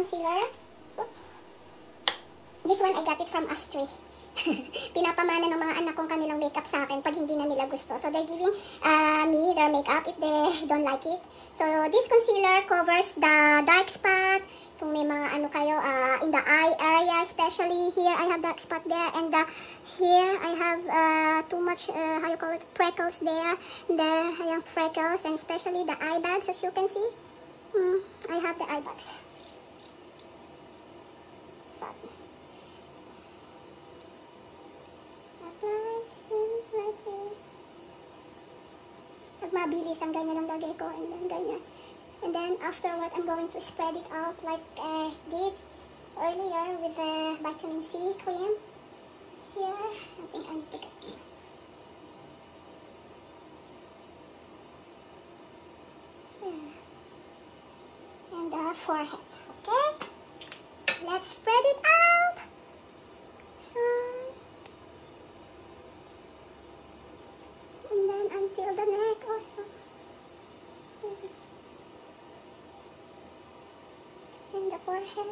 concealer. Oops. This one, I got it from Astray. Pinapamana ng mga anak kong kanilang makeup sa akin pag hindi na nila gusto. So, they're giving me their makeup if they don't like it. So, this concealer covers the dark spot. Kung may mga ano kayo, in the eye area, especially here, I have dark spot there. And here, I have too much, how you call it, freckles there. There, I have freckles, and especially the eye bags, as you can see. I have the eye bags. So, pag mabilis ang ganyan ang lagay ko, and then ganyan. And then afterward, I'm going to spread it out like I did earlier with the vitamin C cream. Here, I think I need to get more. And the forehead, okay? Let's spread it out. So, and then until the neck also. And the forehead.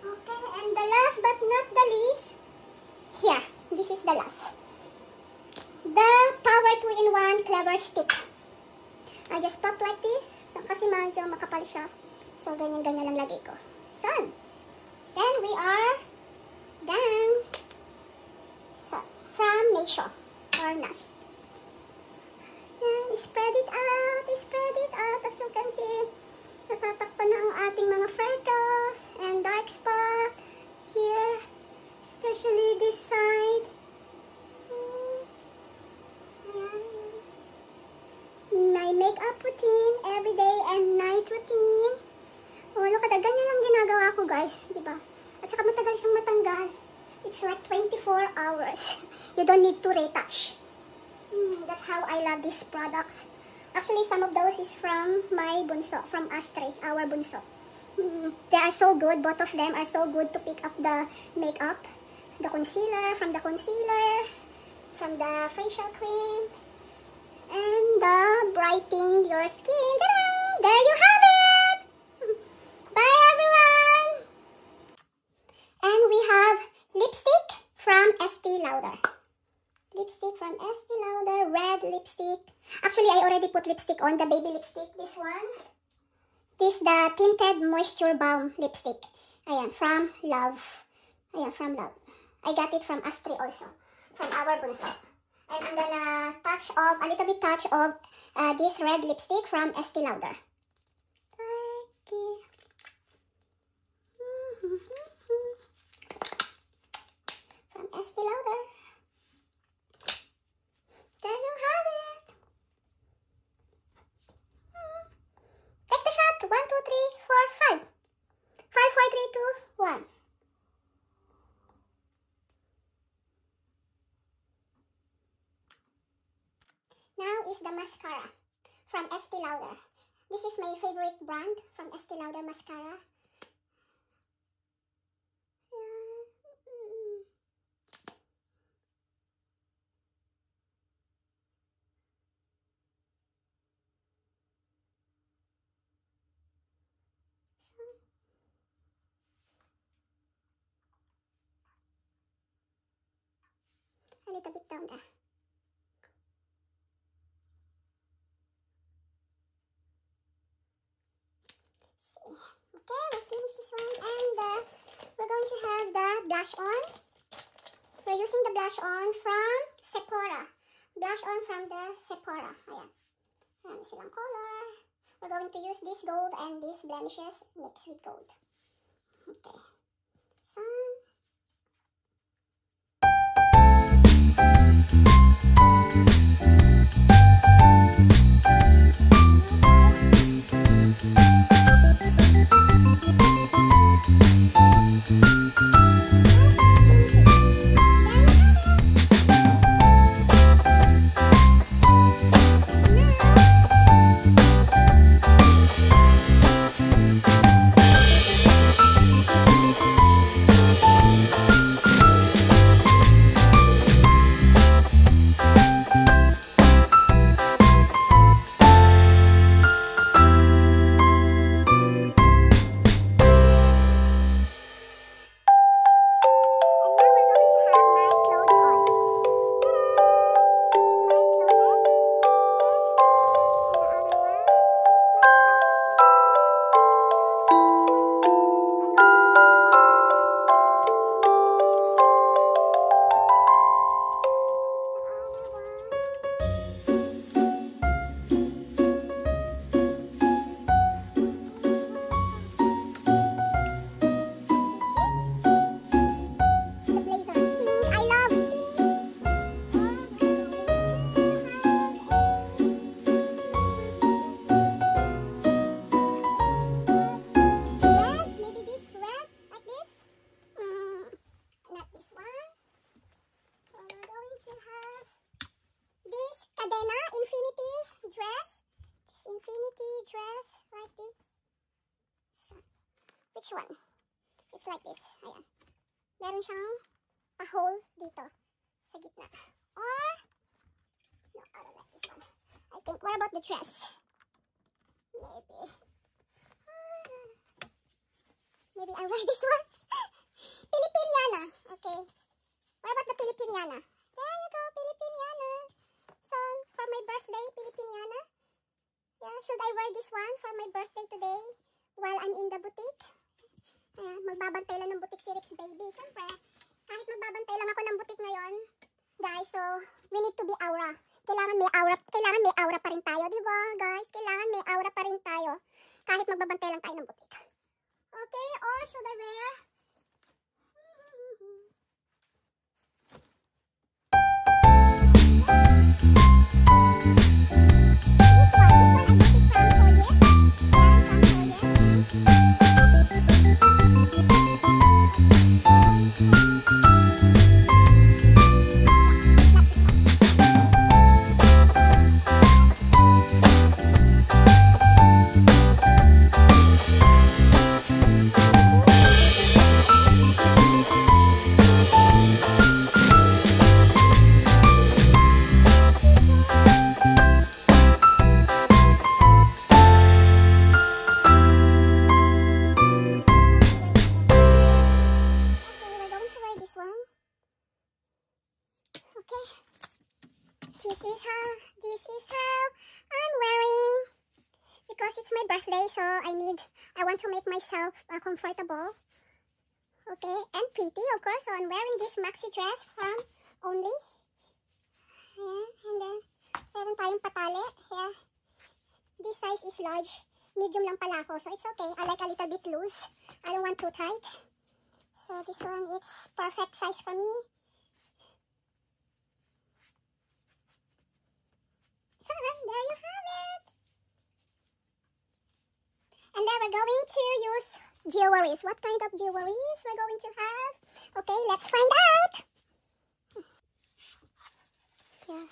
Okay, and the last but not the least, here, this is the last. The Power 2-in-1 Clever Stick. I just pop like this. So, kasi medyo makapal siya. So, ganyan-ganyan lang lagay ko. So, then we are done. So, from Nature or Nash. Spread it out, as you can see. Natatakpan na ang ating mga freckles and dark spot here, especially this side. My makeup routine, everyday and night routine. Oh, look at that. Ganyan lang ginagawa ko, guys. Diba? At saka matagal siyang matanggal. It's like 24 hours. You don't need to retouch. That's how I love these products. Actually, some of those is from my bunso, from Astray, our bunso. They are so good. Both of them are so good to pick up the makeup. The concealer, from the facial cream, and the brightening your skin. Ta-da! There you have it! Bye, everyone! And we have lipstick from Estee Lauder. Lipstick from Estee Lauder, red lipstick. Actually, I already put lipstick on, the baby lipstick. This one. This the Tinted Moisture Balm lipstick. Ayan, from Love. Ayan, from Love. I got it from Astray also, from our bunso. And I'm gonna touch of, a little bit touch of this red lipstick from Estee Lauder. Okay. From Estee Lauder. There you have it. Take the shot. 1, 2, 3, 4, 5. 5, 4, 3, 2, 1. Now is the mascara from Estee Lauder. This is my favorite brand from Estee Lauder mascara. A little bit down there. See. Okay, we'll finish this one. And we're going to have the blush on. We're using the blush on from Sephora. Blush on from the Sephora. Ayan. Ayan silang color. We're going to use this gold and these blemishes mixed with gold. Okay. So, Cadena infinity dress. This infinity dress like this. Which one? It's like this. Ayan. Meron siyang a hole dito sa gitna. Or, no, I don't like this one. I think, what about the dress? Maybe I wear this one. Filipiniana. Okay. What about the Filipiniana? There you go, Filipiniana. So, for my birthday, Filipiniana. Yeah, should I wear this one for my birthday today while I'm in the boutique? Ayan, magbabantay lang ng boutique si Rix Baby. Siyempre, kahit magbabantay lang ako ng boutique ngayon, guys, so, we need to be aura. Kailangan may aura pa rin tayo, di ba, guys? Kailangan may aura pa rin tayo, kahit magbabantay lang tayo ng boutique. Okay, or should I wear? This is how I'm wearing, because it's my birthday, so I want to make myself comfortable, okay, and pretty, of course. So I'm wearing this maxi dress from Only. Yeah, and then meron tayong patali. Yeah, this size is large, medium lang pala ako, so it's okay. I like a little bit loose. I don't want too tight. So this one is perfect size for me. So there you have it. And then we're going to use jewelries. What kind of jewelries we're going to have? Okay, let's find out. Yeah.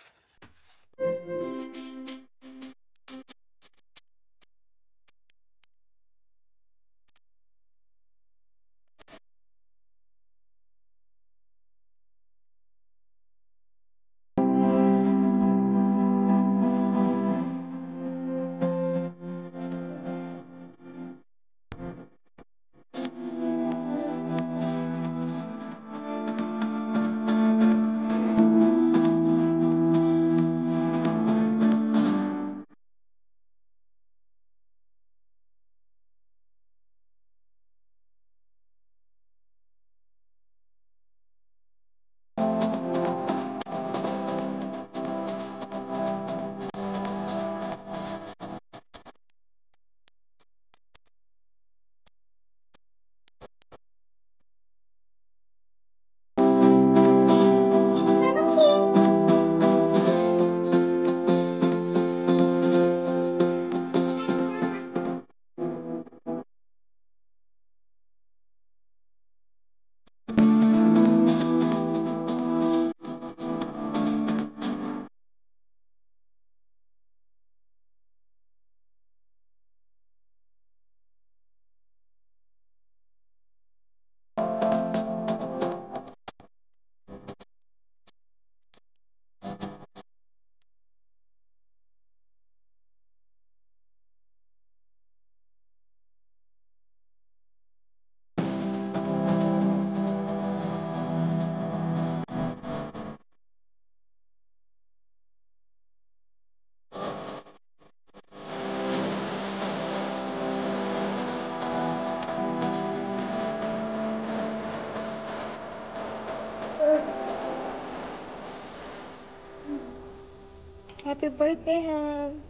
Happy birthday, Han.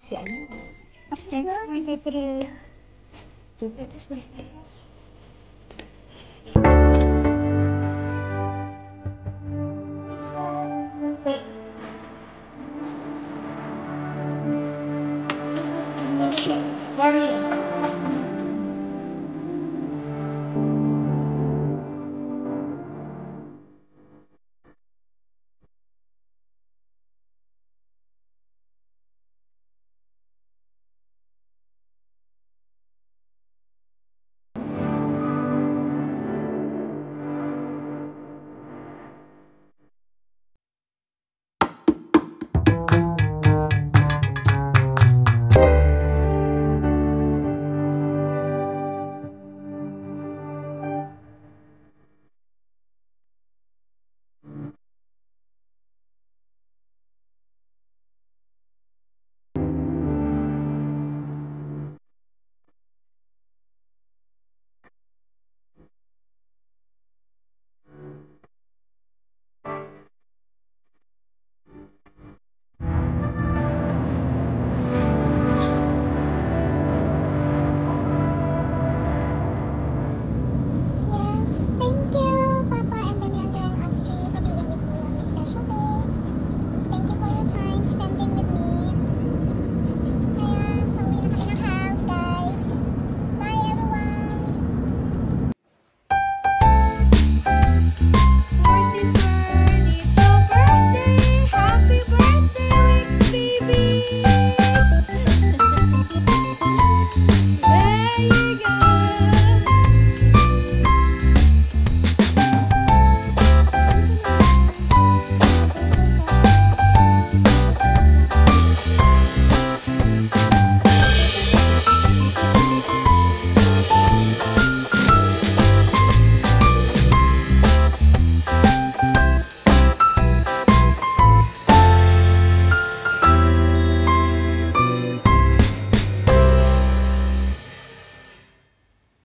Si ano? Thanks for my favorite.